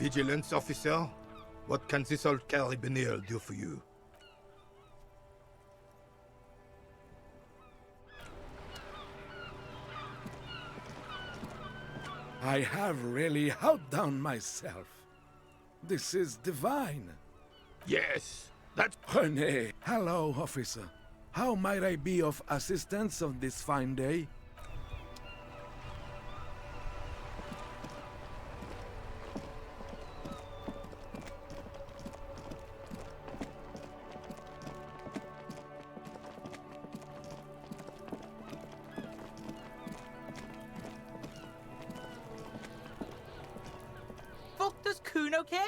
Vigilance officer? What can this old carabiner do for you? I have really outdone myself. This is divine. Yes, that's... René, hello, officer. How might I be of assistance on this fine day? Fuck, does Kuno care?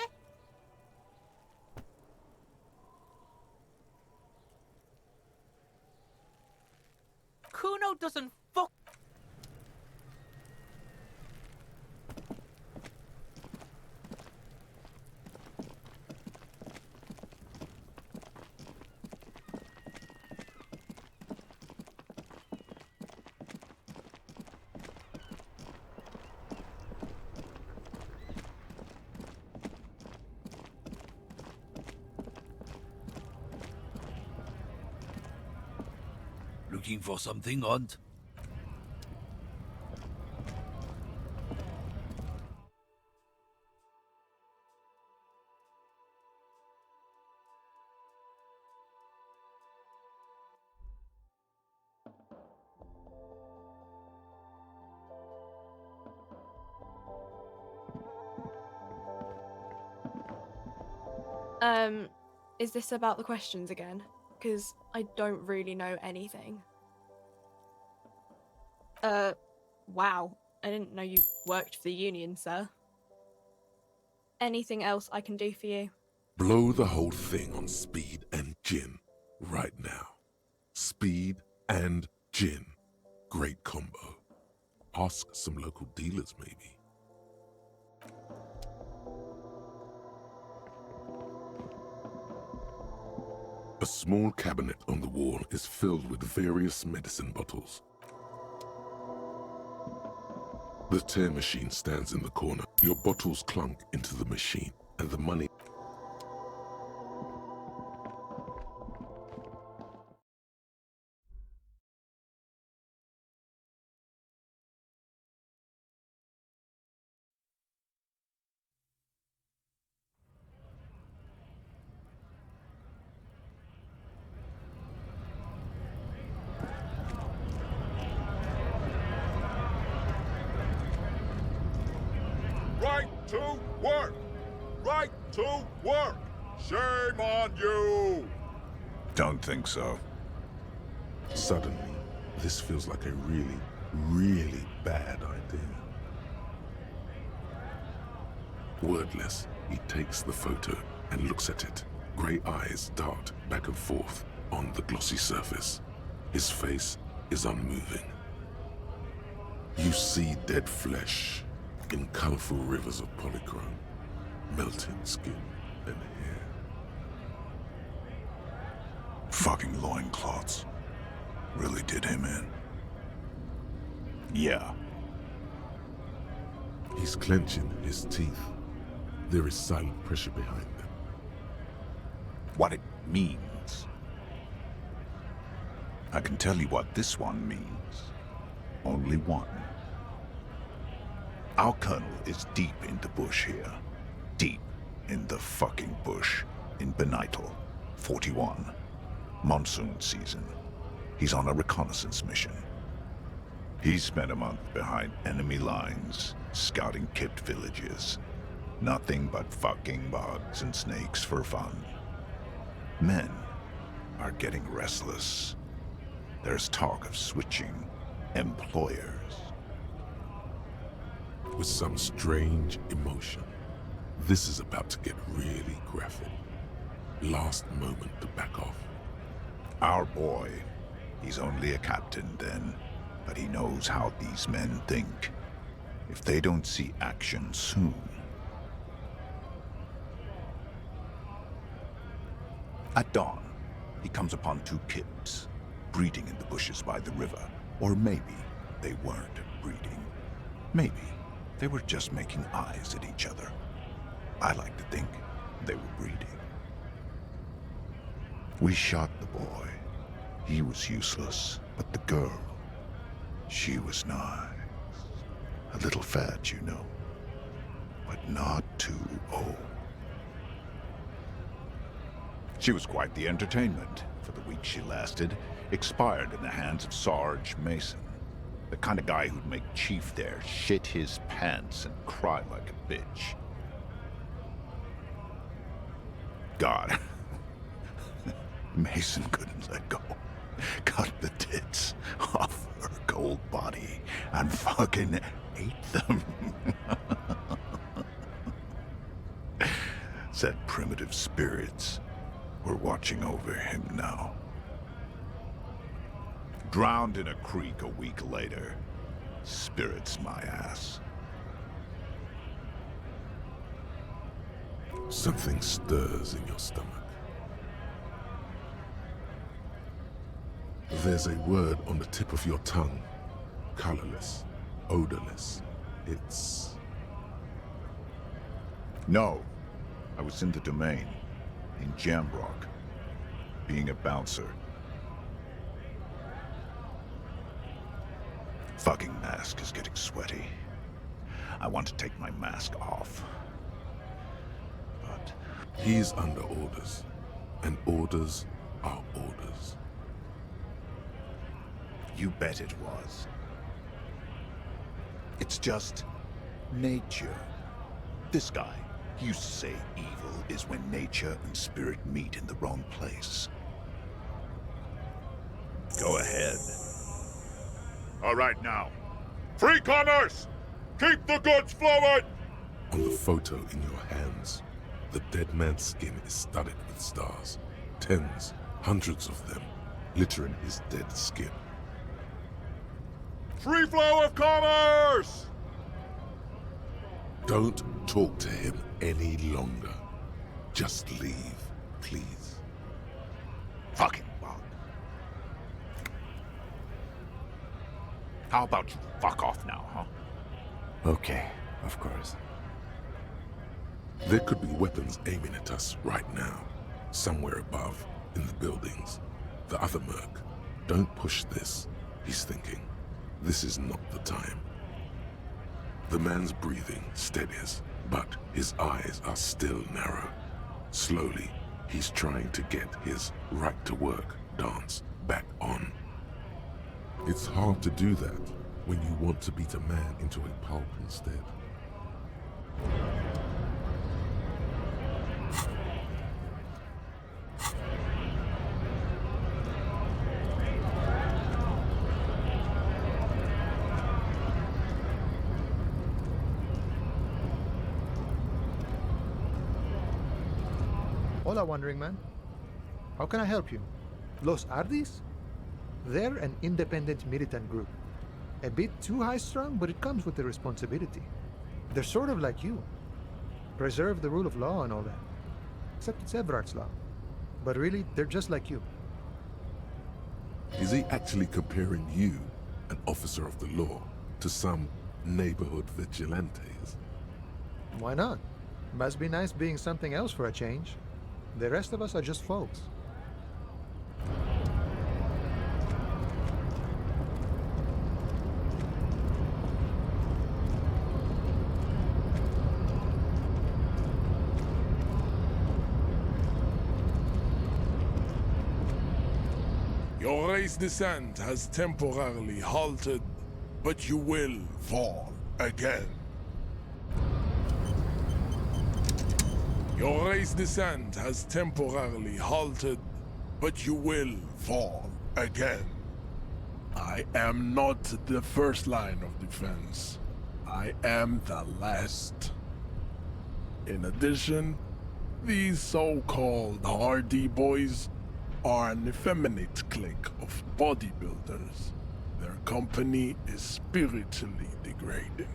Kuno doesn't fuck. Looking for something, Aunt? Is this about the questions again? Because I don't really know anything. Wow. I didn't know you worked for the Union, sir. Anything else I can do for you? Blow the whole thing on speed and gin right now. Speed and gin. Great combo. Ask some local dealers, maybe. A small cabinet on the wall is filled with various medicine bottles. The tear machine stands in the corner. Your bottles clunk into the machine, and the money... Right to work! Right to work! Shame on you! Don't think so. Suddenly, this feels like a really, really bad idea. Wordless, he takes the photo and looks at it. Grey eyes dart back and forth on the glossy surface. His face is unmoving. You see dead flesh in colorful rivers of polychrome, melting skin and hair. Fucking loincloths. Really did him in. Yeah. He's clenching his teeth. There is silent pressure behind them. What it means. I can tell you what this one means. Only one. Our colonel is deep in the bush here. Deep in the fucking bush. In Benital, 41. Monsoon season. He's on a reconnaissance mission. He spent a month behind enemy lines, scouting kipped villages. Nothing but fucking bugs and snakes for fun. Men are getting restless. There's talk of switching employers. With some strange emotion, this is about to get really graphic. Last moment to back off. Our boy, he's only a captain then, but he knows how these men think. If they don't see action soon. At dawn, he comes upon two kips, breeding in the bushes by the river. Or maybe they weren't breeding. Maybe they were just making eyes at each other. I like to think they were breeding. We shot the boy. He was useless, but the girl, she was nice. A little fat, you know, but not too old. She was quite the entertainment. For the week she lasted, expired in the hands of Sarge Mason. The kind of guy who'd make Chief there shit his pants and cry like a bitch. God. Mason couldn't let go. Cut the tits off her cold body and fucking ate them. Said primitive spirits were watching over him now. Drowned in a creek a week later. Spirits my ass. Something stirs in your stomach. There's a word on the tip of your tongue. Colorless, odorless. It's... No. I was in the domain. In Jamrock. Being a bouncer. Fucking mask is getting sweaty. I want to take my mask off. But... He's under orders. And orders are orders. You bet it was. It's just... nature. This guy, he used to say evil is when nature and spirit meet in the wrong place. Go ahead. All right now. Free commerce! Keep the goods flowing! On the photo in your hands, the dead man's skin is studded with stars. Tens, hundreds of them, littering his dead skin. Free flow of commerce! Don't talk to him any longer. Just leave, please. Fucking bug. How about you fuck off now, huh? Okay, of course. There could be weapons aiming at us right now. Somewhere above, in the buildings. The other merc. Don't push this, he's thinking. This is not the time. The man's breathing steadies, but his eyes are still narrow. Slowly, he's trying to get his right-to-work dance back on. It's hard to do that when you want to beat a man into a pulp instead. Hola, Wandering Man. How can I help you? Los Ardis? They're an independent militant group. A bit too high-strung, but it comes with the responsibility. They're sort of like you. Preserve the rule of law and all that. Except it's Everard's law. But really, they're just like you. Is he actually comparing you, an officer of the law, to some neighborhood vigilantes? Why not? Must be nice being something else for a change. The rest of us are just folks. Your race descent has temporarily halted, but you will fall again. Your race descent has temporarily halted, but you will fall again. I am not the first line of defense. I am the last. In addition, these so-called Hardy boys are an effeminate clique of bodybuilders. Their company is spiritually degrading.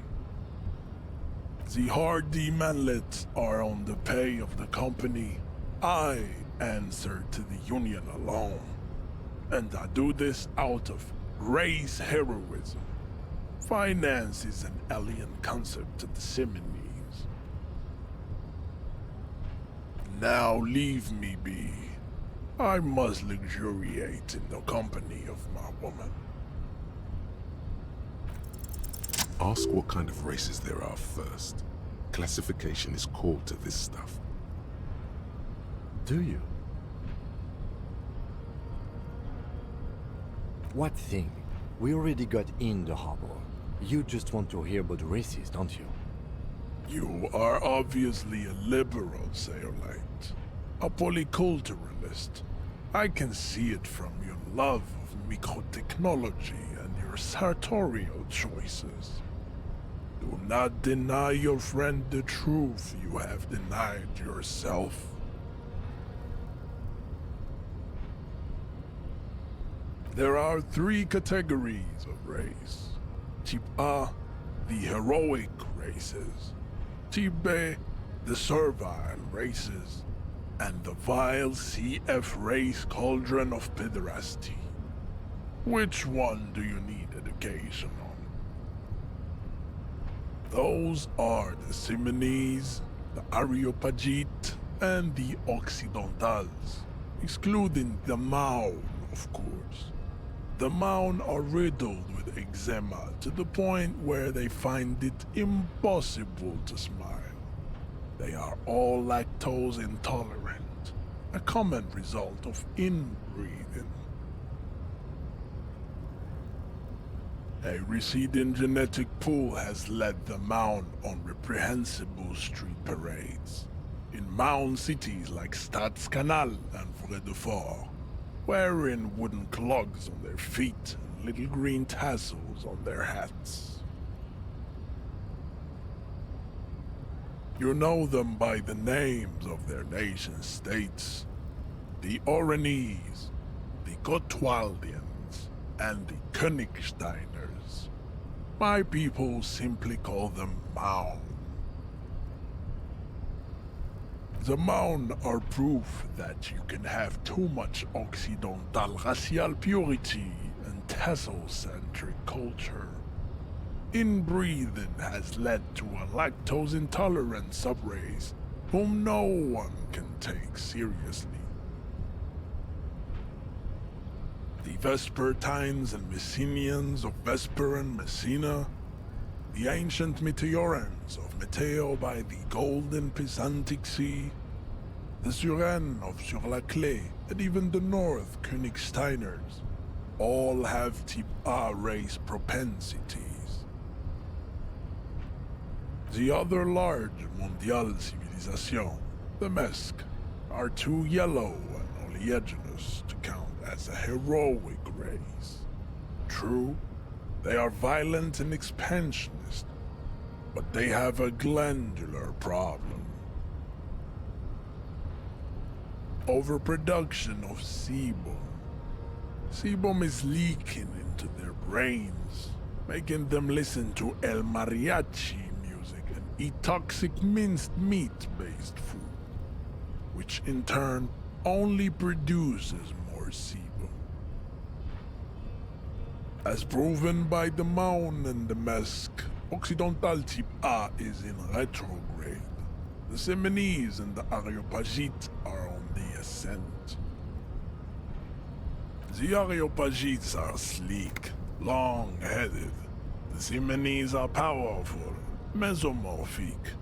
The Hardy manlets are on the pay of the company. I answer to the Union alone. And I do this out of race heroism. Finance is an alien concept to the Seminoles. Now leave me be. I must luxuriate in the company of my woman. Ask what kind of races there are first. Classification is core to this stuff. Do you? What thing? We already got in the harbor. You just want to hear about races, don't you? You are obviously a liberal, Sailite. A polyculturalist. I can see it from your love of microtechnology and your sartorial choices. Do not deny your friend the truth you have denied yourself. There are 3 categories of race. Type A, the heroic races. Type B, the servile races. And the vile CF race cauldron of pederasty. Which one do you need education on? Those are the Simonese, the Areopagite, and the Occidentals, excluding the Maun, of course. The Maun are riddled with eczema to the point where they find it impossible to smile. They are all lactose intolerant, a common result of inbreeding. A receding genetic pool has led the Maun on reprehensible street parades. In Maun cities like Stadskanal and Vredefort, wearing wooden clogs on their feet and little green tassels on their hats. You know them by the names of their nation-states. The Oranese, the Gotwaldians, and the Königsteiners. My people simply call them Maun. The Maun are proof that you can have too much Occidental racial purity and tassel-centric culture. Inbreeding has led to a lactose-intolerant subrace whom no one can take seriously. The Vespertines and Messenians of Vesper and Messina, the ancient Meteorans of Meteo by the golden Pisantic Sea, the Suren of Sur-la-Clé, and even the North Königsteiners, all have type A race propensities. The other large Mondial civilization, the Mesk, are too yellow and oleaginous to count as a heroic race. True, they are violent and expansionist, but they have a glandular problem. Overproduction of sebum. Sebum is leaking into their brains, making them listen to El Mariachi music and eat toxic minced meat-based food, which in turn only produces more sebum. As proven by the Maun and the Mesk, Occidental type A is in retrograde. The Simonese and the Areopagite are on the ascent. The Areopagites are sleek, long-headed. The Simonese are powerful, mesomorphic.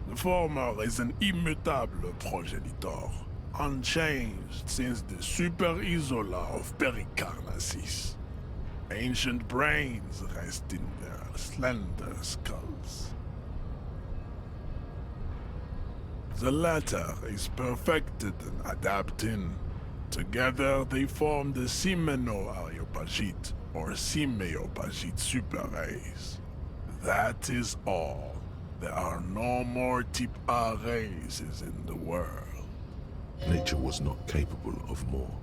The former is an immutable progenitor, unchanged since the Super Isola of Pericarnassus. Ancient brains rest in their slender skulls. The latter is perfected and adapting. Together they form the Simeno-Areopagite or Simeopagite superrace. That is all. There are no more type A races in the world. Nature was not capable of more.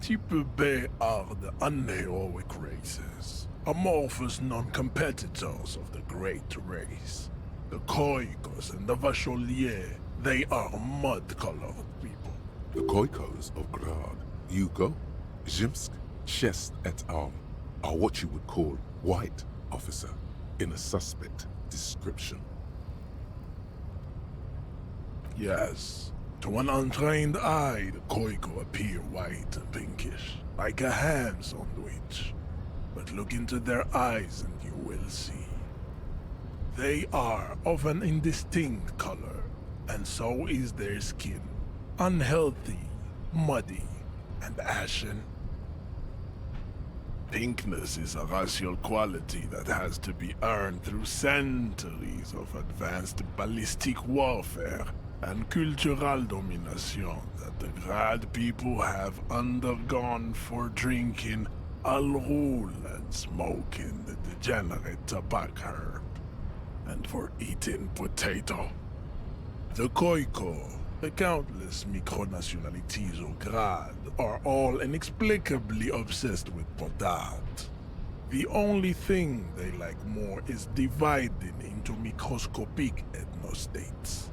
Type B are the unheroic races, amorphous non-competitors of the great race. The Khoikos and the Vacholier, they are mud-colored people. The Khoikos of Grad, Yugo, Zhimsk, Shest et al. Are what you would call white, officer, in a suspect description. Yes, To an untrained eye, the Koiko appear white and pinkish, like a ham sandwich. But look into their eyes and you will see. They are of an indistinct color, and so is their skin. Unhealthy, muddy, and ashen. Pinkness is a racial quality that has to be earned through centuries of advanced ballistic warfare and cultural domination that the Grad people have undergone for drinking Al-Rul and smoking the degenerate tobacco herb, and for eating potato. The Koiko, the countless micronationalities of Grad, are all inexplicably obsessed with potat. The only thing they like more is dividing into microscopic ethnostates,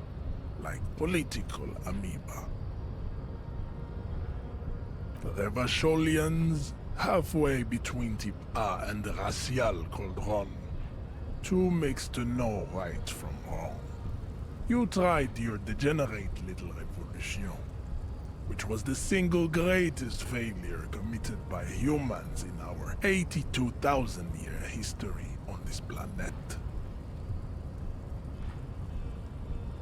like political amoeba. The Revacholians, halfway between Type A and the Racial Cauldron. Two makes to know right from wrong. You tried your degenerate little revolution, which was the single greatest failure committed by humans in our 82,000-year history on this planet.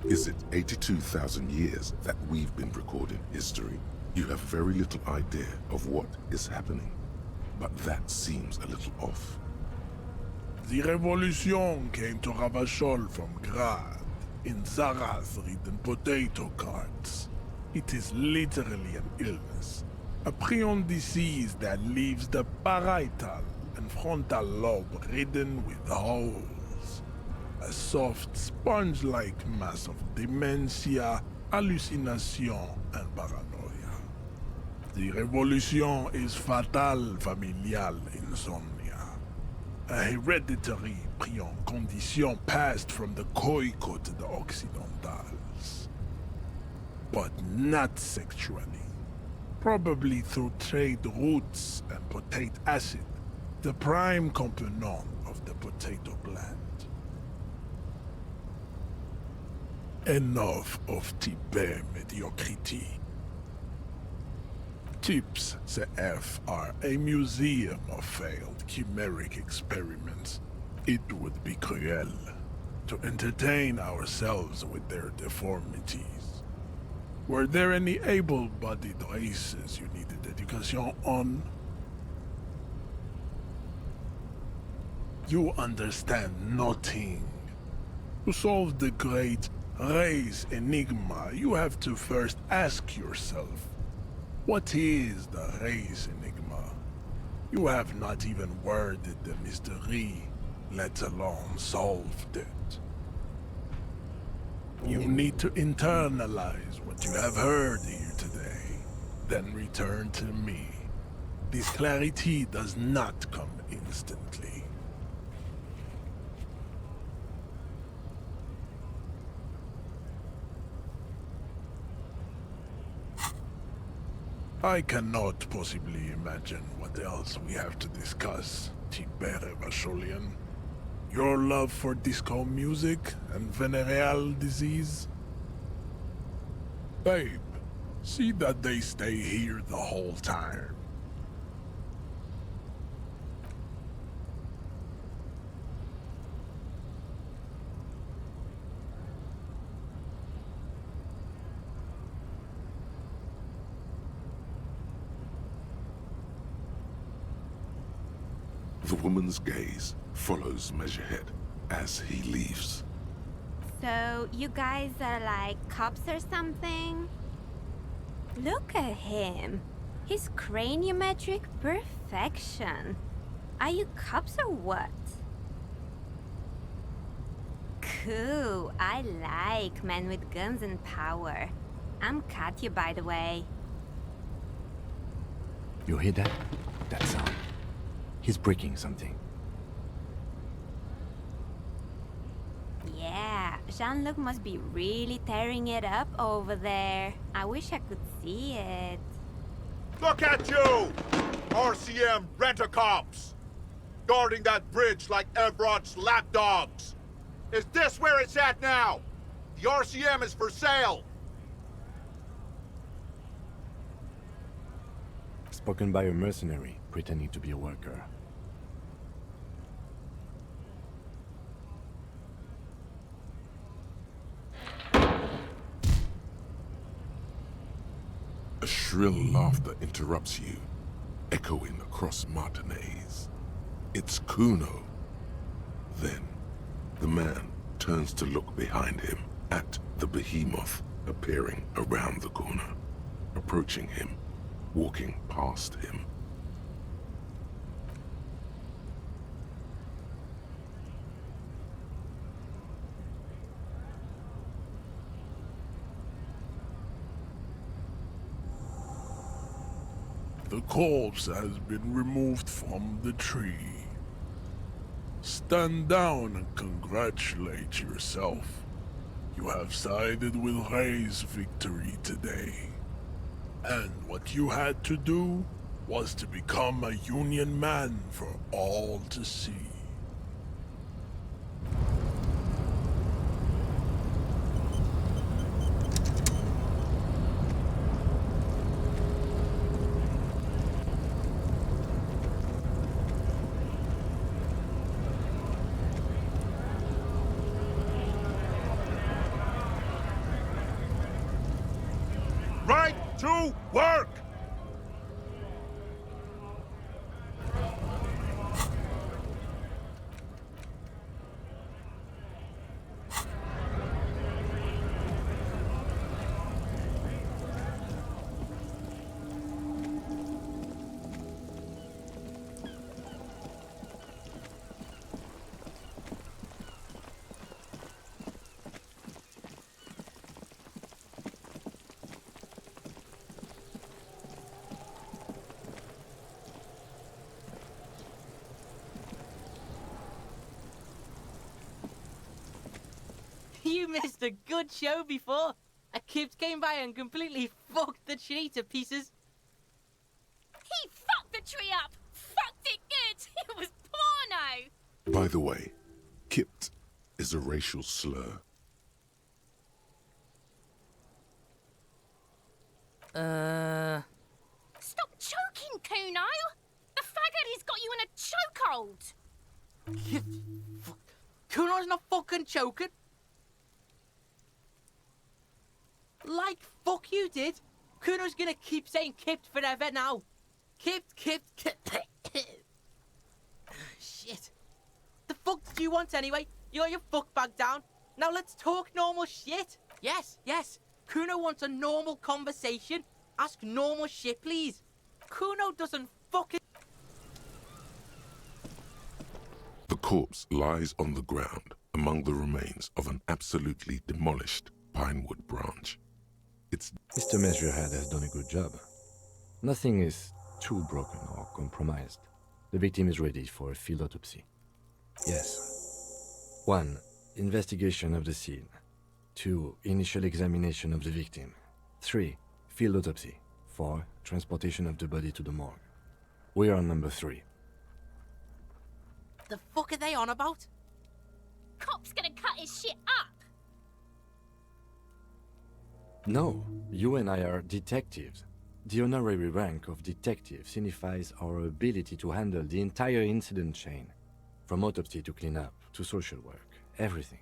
Is it 82,000 years that we've been recording history? You have very little idea of what is happening, but that seems a little off. The revolution came to Ravachol from Grad, in Zarath-ridden potato carts. It is literally an illness, a prion disease that leaves the parietal and frontal lobe ridden with holes. A soft, sponge-like mass of dementia, hallucination, and paranoia. The revolution is fatal familial insomnia, a hereditary prion condition passed from the Koiko to the Occidentals. But not sexually. Probably through trade roots and potate acid, the prime component of the potato plant. Enough of Tibet mediocrity. Tips CF are a museum of failed chimeric experiments. It would be cruel to entertain ourselves with their deformities. Were there any able-bodied races you needed education on? You understand nothing. To solve the great race enigma, you have to first ask yourself, what is the race enigma? You have not even worded the mystery, let alone solved it. You need to internalize what you have heard here today, then return to me. This clarity does not come instantly. I cannot possibly imagine what else we have to discuss, Tibet Vacholian. Your love for disco music and venereal disease? Babe, see that they stay here the whole time. The woman's gaze follows Measurehead as he leaves. So, you guys are like cops or something? Look at him. His craniometric perfection. Are you cops or what? Cool. I like men with guns and power. I'm Katya, by the way. You hear that? That sound. He's breaking something. Yeah, Jean-Luc must be really tearing it up over there. I wish I could see it. Look at you! RCM rent-a-cops! Guarding that bridge like Evrod's lapdogs! Is this where it's at now? The RCM is for sale! spoken by a mercenary pretending to be a worker. A shrill laughter interrupts you, echoing across Martinez. It's Kuno. Then, the man turns to look behind him at the behemoth appearing around the corner, approaching him, walking past him. The corpse has been removed from the tree. Stand down and congratulate yourself. You have sided with Ray's victory today. And what you had to do was to become a Union man for all to see. Right to work! You missed a good show before. A kid came by and completely fucked the tree to pieces. He fucked the tree up! Fucked it good! It was porno! By the way, Kipt is a racial slur. Stop choking, Kuno! The faggot has got you in a chokehold! Fuck. Kuno's not fucking choking. Like fuck you did. Kuno's gonna keep saying Kipt forever now. Kipt. Shit. The fuck did you want anyway? You got your fuck bag down. Now let's talk normal shit. Yes. Kuno wants a normal conversation. Ask normal shit, please. Kuno doesn't fucking... The corpse lies on the ground among the remains of an absolutely demolished pinewood branch. It's Mr. Measurehead has done a good job. Nothing is too broken or compromised. The victim is ready for a field autopsy. Yes. 1. Investigation of the scene. 2. Initial examination of the victim. 3. Field autopsy. 4. Transportation of the body to the morgue. We are on number 3. The fuck are they on about? Cop's gonna cut his shit up! No, you and I are detectives. The honorary rank of detective signifies our ability to handle the entire incident chain, from autopsy to cleanup to social work, everything.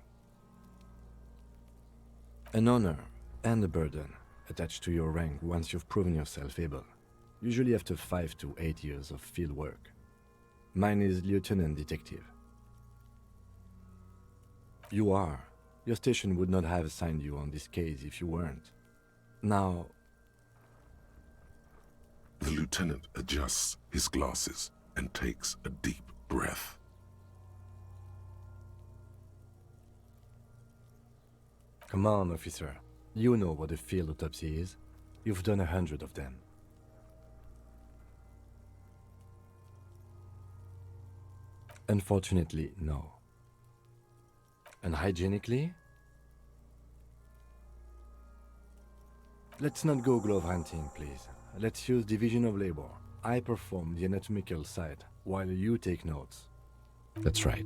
An honor and a burden attached to your rank once you've proven yourself able, usually after 5 to 8 years of field work. Mine is Lieutenant Detective. You are. Your station would not have assigned you on this case if you weren't. Now... The lieutenant adjusts his glasses and takes a deep breath. Come on, officer. You know what a field autopsy is. You've done 100 of them. Unfortunately, no. Unhygienically? Let's not go glove hunting, please. Let's use division of labor. I perform the anatomical side, while you take notes. That's right.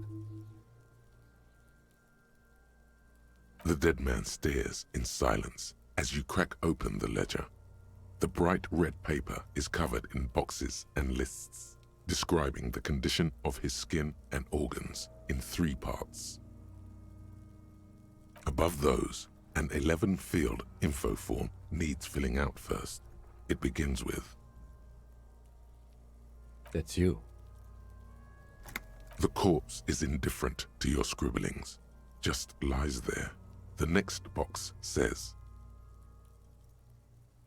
The dead man stares in silence as you crack open the ledger. The bright red paper is covered in boxes and lists, describing the condition of his skin and organs in 3 parts. Above those, an 11-field info form needs filling out first. It begins with, That's you. the corpse is indifferent to your scribblings, just lies there. The next box says,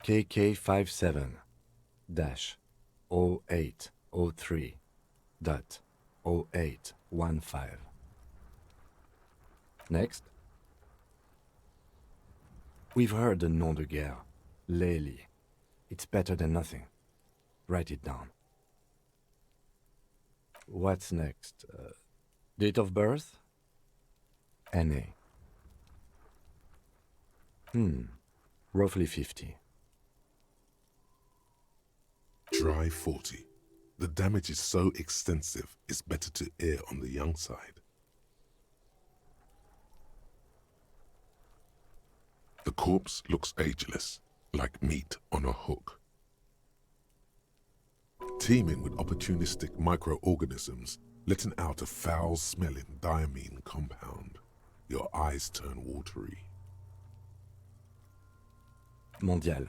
KK57-0803.0815. Next. We've heard the nom de guerre, Lely. It's better than nothing. Write it down. What's next? Date of birth? NA. Roughly 50. Try 40. The damage is so extensive, it's better to err on the young side. The corpse looks ageless, like meat on a hook. Teeming with opportunistic microorganisms, letting out a foul-smelling diamine compound. Your eyes turn watery. Mondial.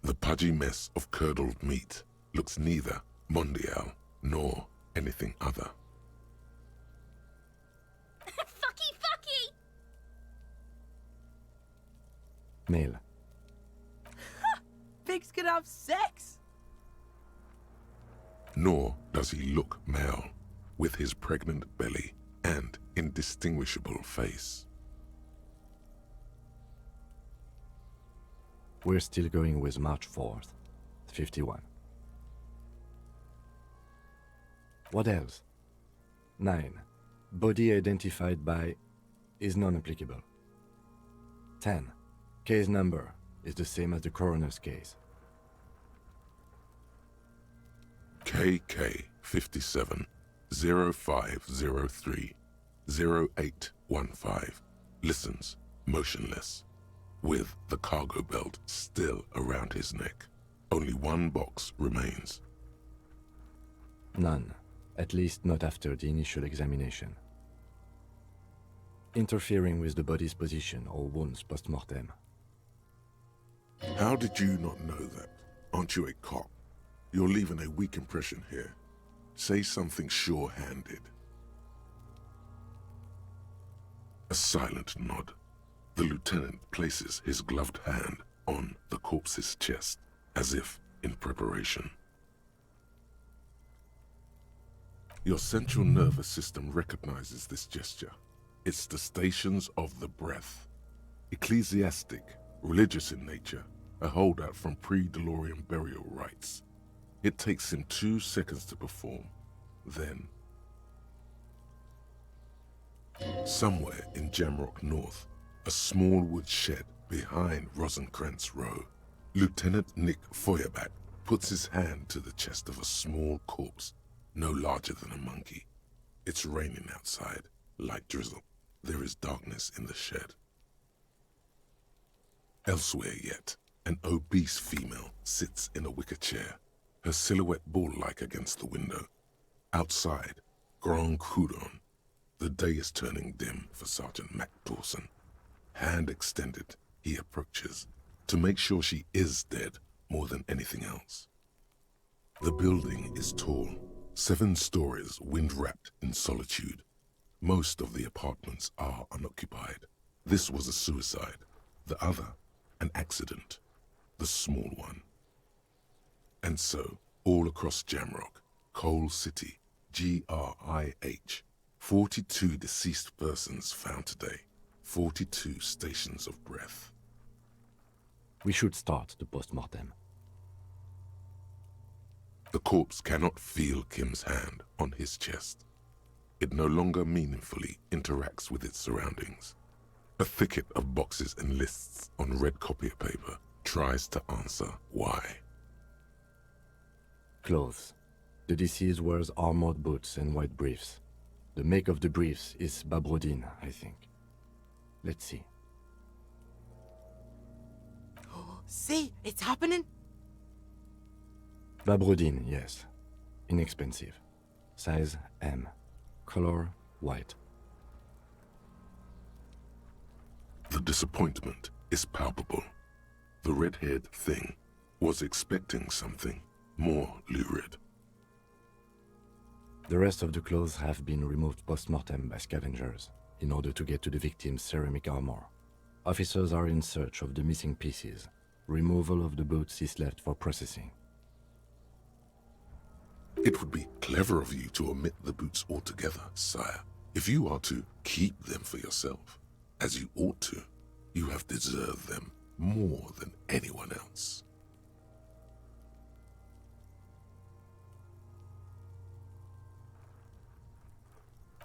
The pudgy mess of curdled meat looks neither mondial nor anything other. Fucky, fucky! Male. Pigs can have sex! Nor does he look male, with his pregnant belly and indistinguishable face. We're still going with March 4th, 51. What else? 9. Body identified by is non-applicable. 10. Case number is the same as the coroner's case. KK 57 0503 0815 listens motionless, with the cargo belt still around his neck. Only 1 box remains. None, at least not after the initial examination. Interfering with the body's position or wounds post-mortem. How did you not know that? Aren't you a cop? You're leaving a weak impression here. Say something sure-handed. A silent nod. The lieutenant places his gloved hand on the corpse's chest, as if in preparation. Your central nervous system recognizes this gesture. It's the stations of the breath. Ecclesiastic, religious in nature, a holdout from pre-DeLorean burial rites. It takes him 2 seconds to perform. Then, somewhere in Jamrock North, a small wood shed behind Rosencrantz Row, Lieutenant Nick Feuerbach puts his hand to the chest of a small corpse, no larger than a monkey. It's raining outside, light drizzle. There is darkness in the shed. Elsewhere yet, an obese female sits in a wicker chair, her silhouette bull-like against the window. Outside, Grand Coudon. The day is turning dim for Sergeant Mac Dawson. Hand extended, he approaches, to make sure she is dead more than anything else. The building is tall, 7 stories wind-wrapped in solitude. Most of the apartments are unoccupied. This was a suicide. The other, an accident. The small one. And so, all across Jamrock, Coal City, GRIH, 42 deceased persons found today. 42 stations of breath. We should start the post-mortem. The corpse cannot feel Kim's hand on his chest. It no longer meaningfully interacts with its surroundings. A thicket of boxes and lists on red copier paper tries to answer why. Clothes. The deceased wears armored boots and white briefs. The make of the briefs is Babrodine, I think. Let's see. See, it's happening. Babrodine, yes. Inexpensive. Size M. Color white. The disappointment is palpable. The red-haired thing was expecting something more lurid. The rest of the clothes have been removed post-mortem by scavengers in order to get to the victim's ceramic armor. Officers are in search of the missing pieces. Removal of the boots is left for processing. It would be clever of you to omit the boots altogether, sire. If you are to keep them for yourself, as you ought to, you have deserved them more than anyone else.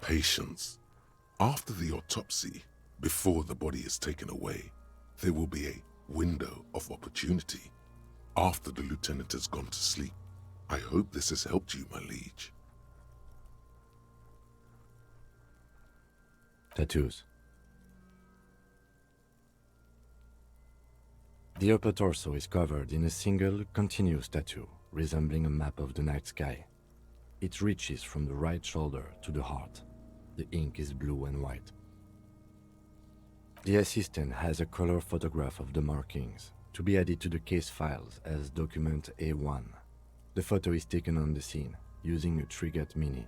Patience. After the autopsy, before the body is taken away, there will be a window of opportunity. After the lieutenant has gone to sleep. I hope this has helped you, my liege. Tattoos. The upper torso is covered in a single, continuous tattoo, resembling a map of the night sky. It reaches from the right shoulder to the heart. The ink is blue and white. The assistant has a color photograph of the markings, to be added to the case files as document A1. The photo is taken on the scene, using a Trigat Mini.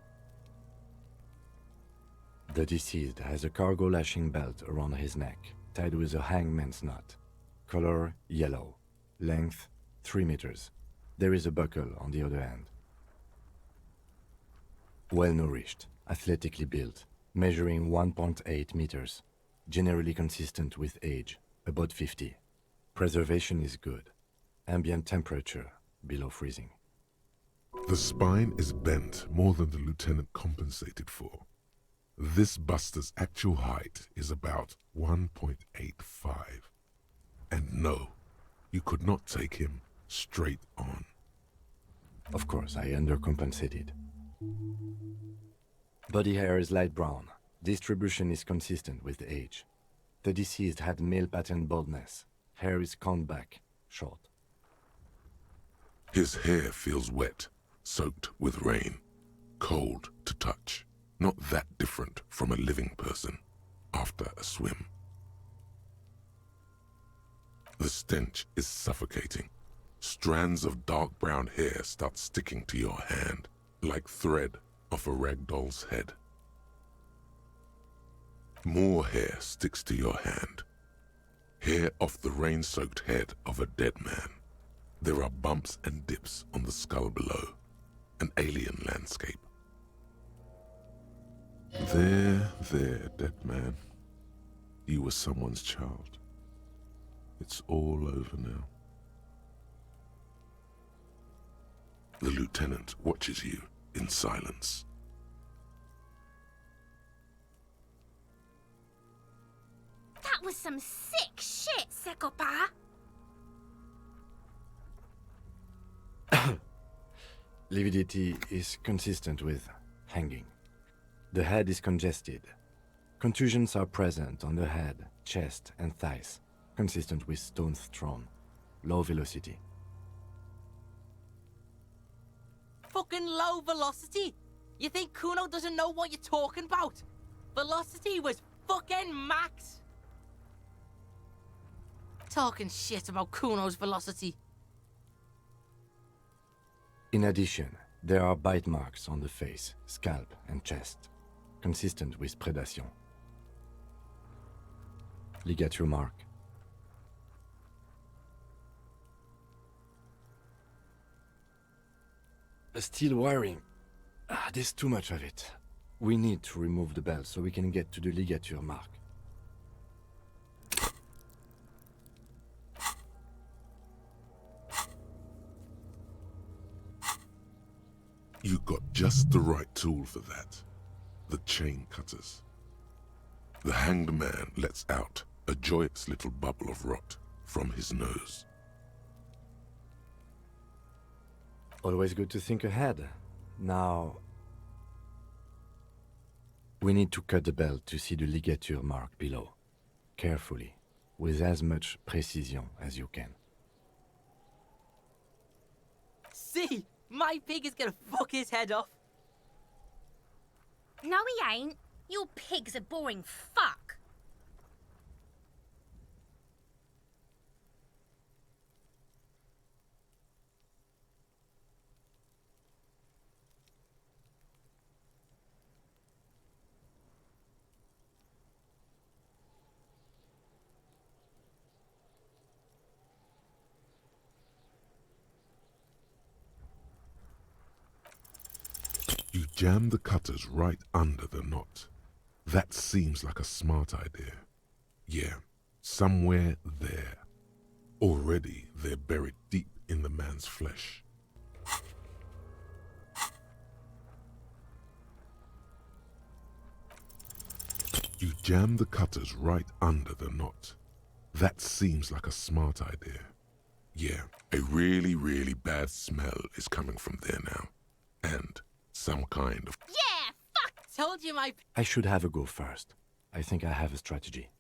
The deceased has a cargo lashing belt around his neck, tied with a hangman's knot. Color yellow. Length 3 meters. There is a buckle on the other end. Well-nourished, athletically built, measuring 1.8 meters. Generally consistent with age, about 50. Preservation is good. Ambient temperature, below freezing. The spine is bent more than the lieutenant compensated for. This buster's actual height is about 1.85. And no, you could not take him straight on. Of course, I undercompensated. Body hair is light brown. Distribution is consistent with age. The deceased had male pattern baldness. Hair is combed back, short. His hair feels wet, soaked with rain, cold to touch. Not that different from a living person after a swim. The stench is suffocating. Strands of dark brown hair start sticking to your hand, like thread off a ragdoll's head. More hair sticks to your hand. Hair off the rain-soaked head of a dead man. There are bumps and dips on the skull below. An alien landscape. There, dead man. You were someone's child. It's all over now. The lieutenant watches you in silence. That was some sick shit, Sekopa. Lividity is consistent with hanging. The head is congested. Contusions are present on the head, chest, and thighs, consistent with stones thrown. Low velocity. Fucking low velocity? You think Kuno doesn't know what you're talking about? Velocity was fucking max. Talking shit about Kuno's velocity. In addition, there are bite marks on the face, scalp, and chest, consistent with predation. Ligature mark. Steel wiring. There's too much of it. We need to remove the belt so we can get to the ligature mark. You got just the right tool for that. The chain cutters. The hanged man lets out a joyous little bubble of rot from his nose. Always good to think ahead. Now, we need to cut the belt to see the ligature mark below. Carefully, with as much precision as you can. see. My pig is gonna fuck his head off. No, he ain't. Your pig's a boring fuck. You jam the cutters right under the knot. That seems like a smart idea. Yeah, somewhere there. Already they're buried deep in the man's flesh. You jam the cutters right under the knot. That seems like a smart idea. Yeah, a really, really bad smell is coming from there now. And some kind of... Yeah, fuck! Told you my... I should have a go first. I think I have a strategy.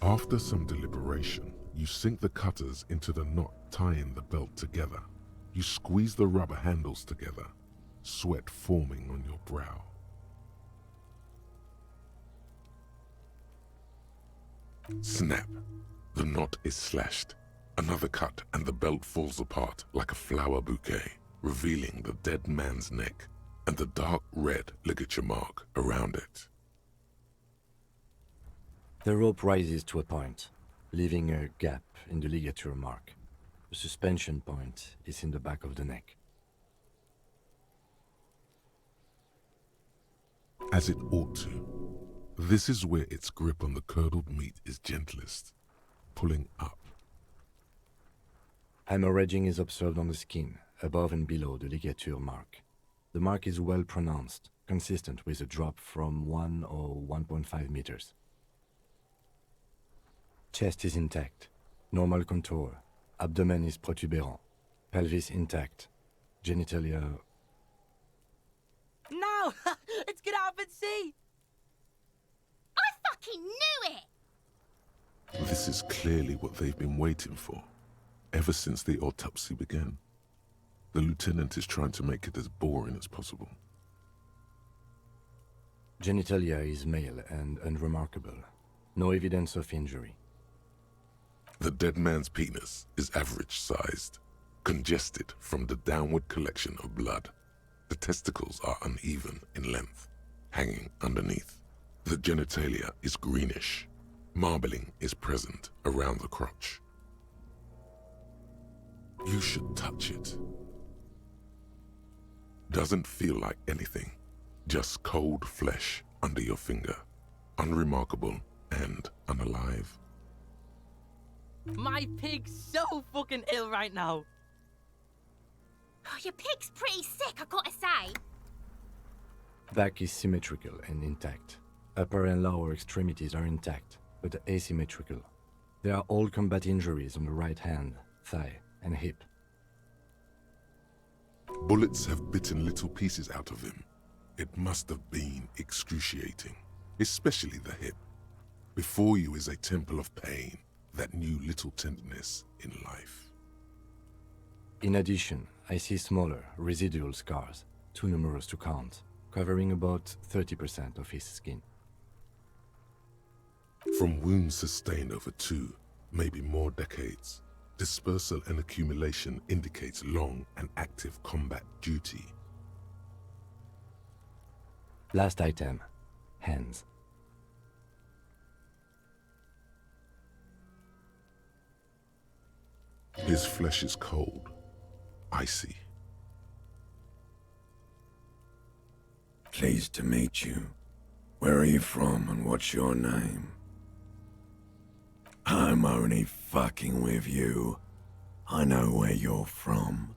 After some deliberation, you sink the cutters into the knot tying the belt together. You squeeze the rubber handles together, sweat forming on your brow. Snap! The knot is slashed. Another cut and the belt falls apart like a flower bouquet, revealing the dead man's neck and the dark red ligature mark around it. The rope rises to a point, leaving a gap in the ligature mark. The suspension point is in the back of the neck. As it ought to. This is where its grip on the curdled meat is gentlest, pulling up. Hemorrhaging is observed on the skin, above and below the ligature mark. The mark is well pronounced, consistent with a drop from 1 or 1.5 meters. Chest is intact, normal contour, abdomen is protuberant, pelvis intact, genitalia... No! It's gonna happen, see! I fucking knew it! This is clearly what they've been waiting for, ever since the autopsy began. The lieutenant is trying to make it as boring as possible. Genitalia is male and unremarkable. No evidence of injury. The dead man's penis is average-sized, congested from the downward collection of blood. The testicles are uneven in length, hanging underneath. The genitalia is greenish. Marbling is present around the crotch. You should touch it. Doesn't feel like anything, just cold flesh under your finger, unremarkable and unalive. My pig's so fucking ill right now. Oh, your pig's pretty sick, I gotta say. Back is symmetrical and intact. Upper and lower extremities are intact, but asymmetrical. There are all combat injuries on the right hand, thigh, and hip. Bullets have bitten little pieces out of him. It must have been excruciating, especially the hip. Before you is a temple of pain that knew little tenderness in life. In addition, I see smaller, residual scars, too numerous to count, covering about 30% of his skin. From wounds sustained over 2, maybe more decades, dispersal and accumulation indicates long and active combat duty. Last item, hands. His flesh is cold, icy. Pleased to meet you. Where are you from and what's your name? I'm only fucking with you. I know where you're from.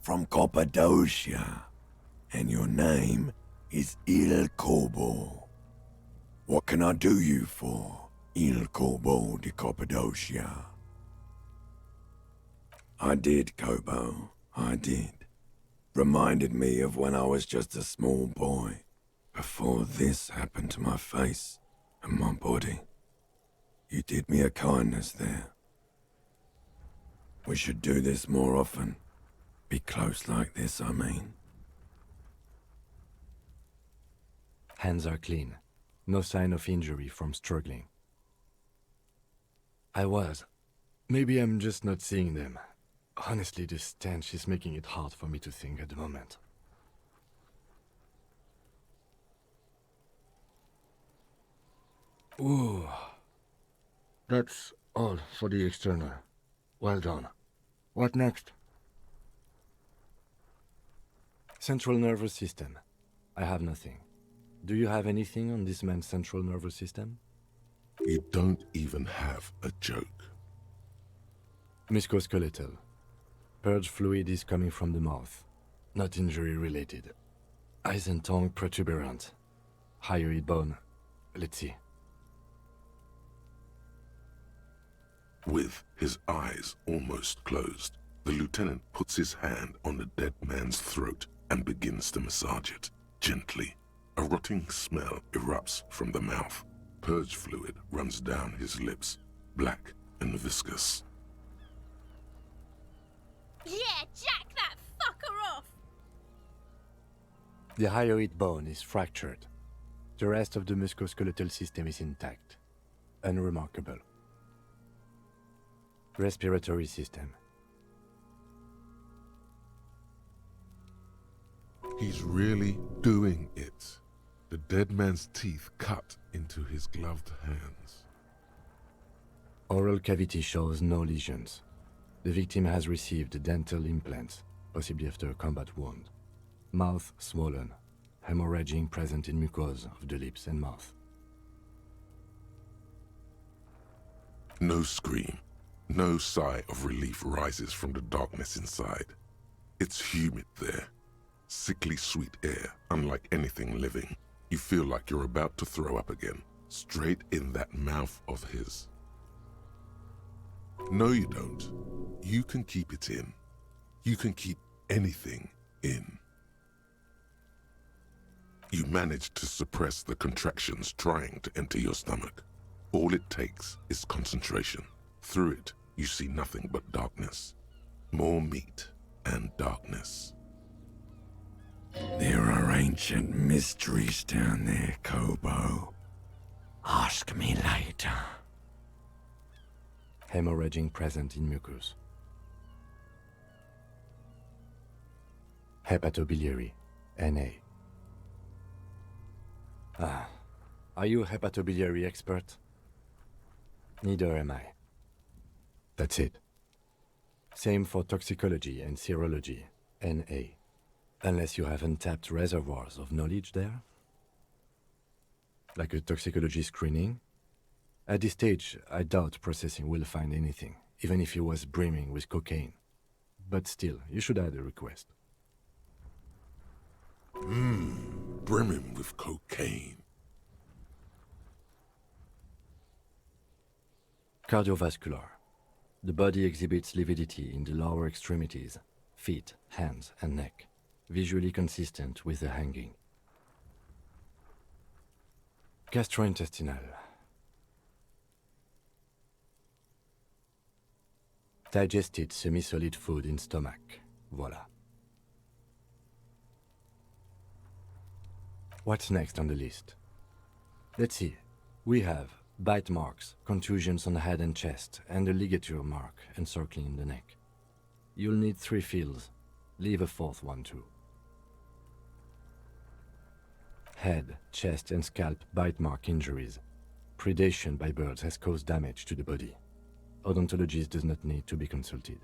From Cappadocia. And your name is Il Corbo. What can I do you for, Il Corbo de Cappadocia? I did, Kobo. I did. reminded me of when I was just a small boy, before this happened to my face and my body. You did me a kindness there. We should do this more often. Be close like this, I mean. Hands are clean. No sign of injury from struggling. I was. Maybe I'm just not seeing them. Honestly, this stench is making it hard for me to think at the moment. Ooh. That's all for the external. Well done. What next? Central nervous system. I have nothing. Do you have anything on this man's central nervous system? You don't even have a joke. Musculoskeletal. Purge fluid is coming from the mouth. Not injury related. Eyes and tongue protuberant. Hyoid bone. Let's see. With his eyes almost closed, the lieutenant puts his hand on the dead man's throat and begins to massage it, gently. A rotting smell erupts from the mouth. Purge fluid runs down his lips, black and viscous. Yeah, jack that fucker off! The hyoid bone is fractured. The rest of the musculoskeletal system is intact. Unremarkable. Respiratory system. He's really doing it. The dead man's teeth cut into his gloved hands. Oral cavity shows no lesions. The victim has received dental implants, possibly after a combat wound. Mouth swollen, hemorrhaging present in mucosa of the lips and mouth. No scream, no sigh of relief rises from the darkness inside. It's humid there. Sickly sweet air, unlike anything living. You feel like you're about to throw up again, straight in that mouth of his. No, you don't. You can keep it in. You can keep anything in. You manage to suppress the contractions trying to enter your stomach. All it takes is concentration. Through it, you see nothing but darkness. More meat and darkness. There are ancient mysteries down there, Kobo. Ask me later. Hemorrhaging present in mucus. Hepatobiliary, NA. Are you a hepatobiliary expert? Neither am I. That's it. Same for toxicology and serology, NA. Unless you have untapped reservoirs of knowledge there? Like a toxicology screening? At this stage, I doubt processing will find anything, even if he was brimming with cocaine. But still, you should add a request. Brimming with cocaine. Cardiovascular. The body exhibits lividity in the lower extremities, feet, hands, and neck, visually consistent with the hanging. Gastrointestinal. Digested semi-solid food in stomach. Voila. What's next on the list? Let's see. We have bite marks, contusions on the head and chest, and a ligature mark encircling the neck. You'll need 3 fields. Leave a 4th one too. Head, chest, and scalp bite mark injuries. Predation by birds has caused damage to the body. Odontologist does not need to be consulted.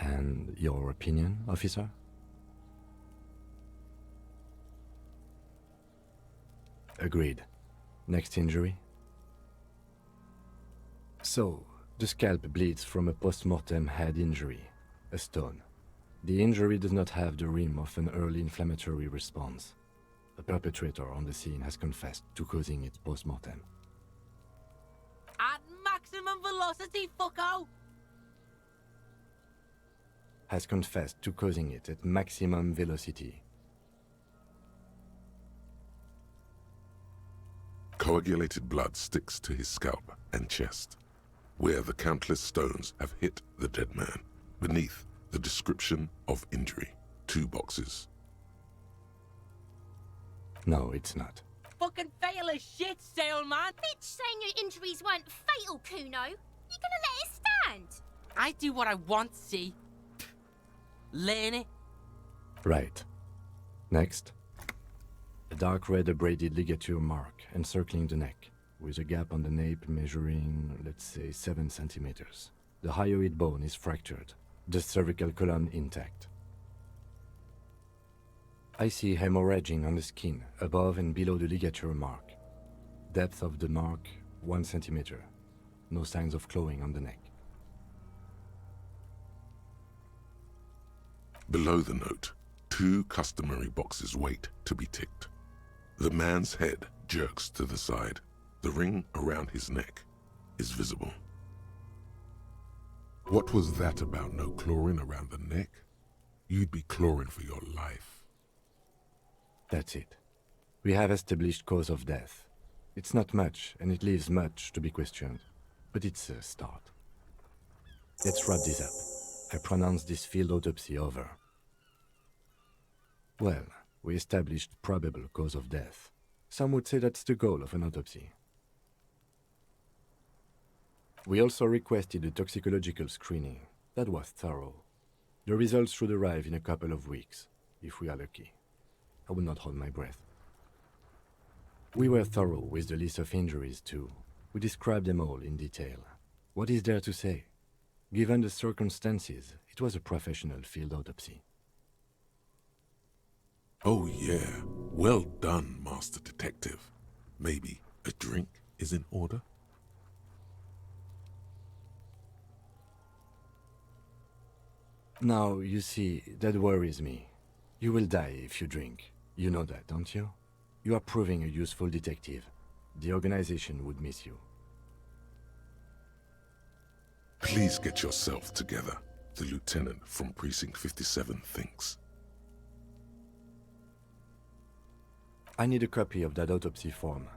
And your opinion, officer? Agreed. Next injury? So, the scalp bleeds from a post-mortem head injury, a stone. The injury does not have the rim of an early inflammatory response. The perpetrator on the scene has confessed to causing it post-mortem. At maximum velocity, fucko! has confessed to causing it at maximum velocity. Coagulated blood sticks to his scalp and chest, where the countless stones have hit the dead man. Beneath, the description of injury. 2 boxes. No, it's not. Fucking fail as shit, Sailman! Bitch saying your injuries weren't fatal, Kuno. You gonna let it stand? I do what I want, see? Learn it. Right. Next. A dark red abraded ligature mark encircling the neck, with a gap on the nape measuring, let's say, 7 centimeters. The hyoid bone is fractured, the cervical column intact. I see hemorrhaging on the skin, above and below the ligature mark. Depth of the mark, 1 centimeter. No signs of clawing on the neck. Below the note, 2 customary boxes wait to be ticked. The man's head jerks to the side. The ring around his neck is visible. What was that about no clawing around the neck? You'd be clawing for your life. That's it. We have established cause of death. It's not much, and it leaves much to be questioned. But it's a start. Let's wrap this up. I pronounce this field autopsy over. Well, we established probable cause of death. Some would say that's the goal of an autopsy. We also requested a toxicological screening. That was thorough. The results should arrive in a couple of weeks, if we are lucky. I will not hold my breath. We were thorough with the list of injuries too. We described them all in detail. What is there to say? Given the circumstances, it was a professional field autopsy. Oh yeah, well done, Master Detective. Maybe a drink is in order? Now, you see, that worries me. You will die if you drink. You know that, don't you? You are proving a useful detective. The organization would miss you. Please get yourself together, the lieutenant from Precinct 57 thinks. I need a copy of that autopsy form.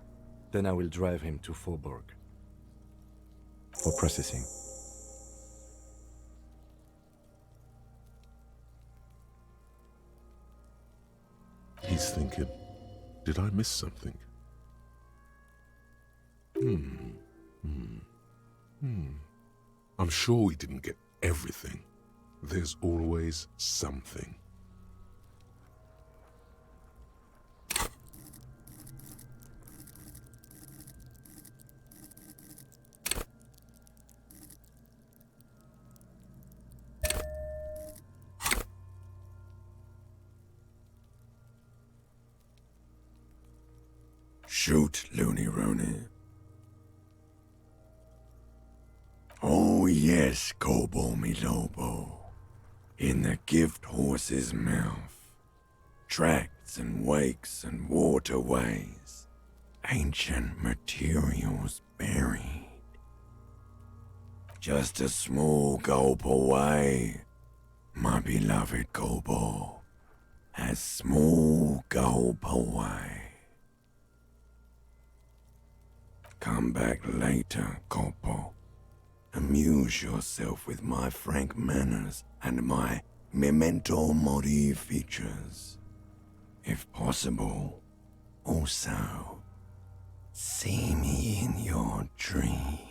Then I will drive him to Faubourg for processing. He's thinking, did I miss something? I'm sure we didn't get everything. There's always something. Shoot, Looney Rooney. Oh yes, Kobo mi Lobo. In the gift horse's mouth. Tracts and wakes and waterways. Ancient materials buried. Just a small gulp away, my beloved Kobo. A small gulp away. Come back later, Kobo. Amuse yourself with my frank manners and my memento mori features. If possible, also, see me in your dreams.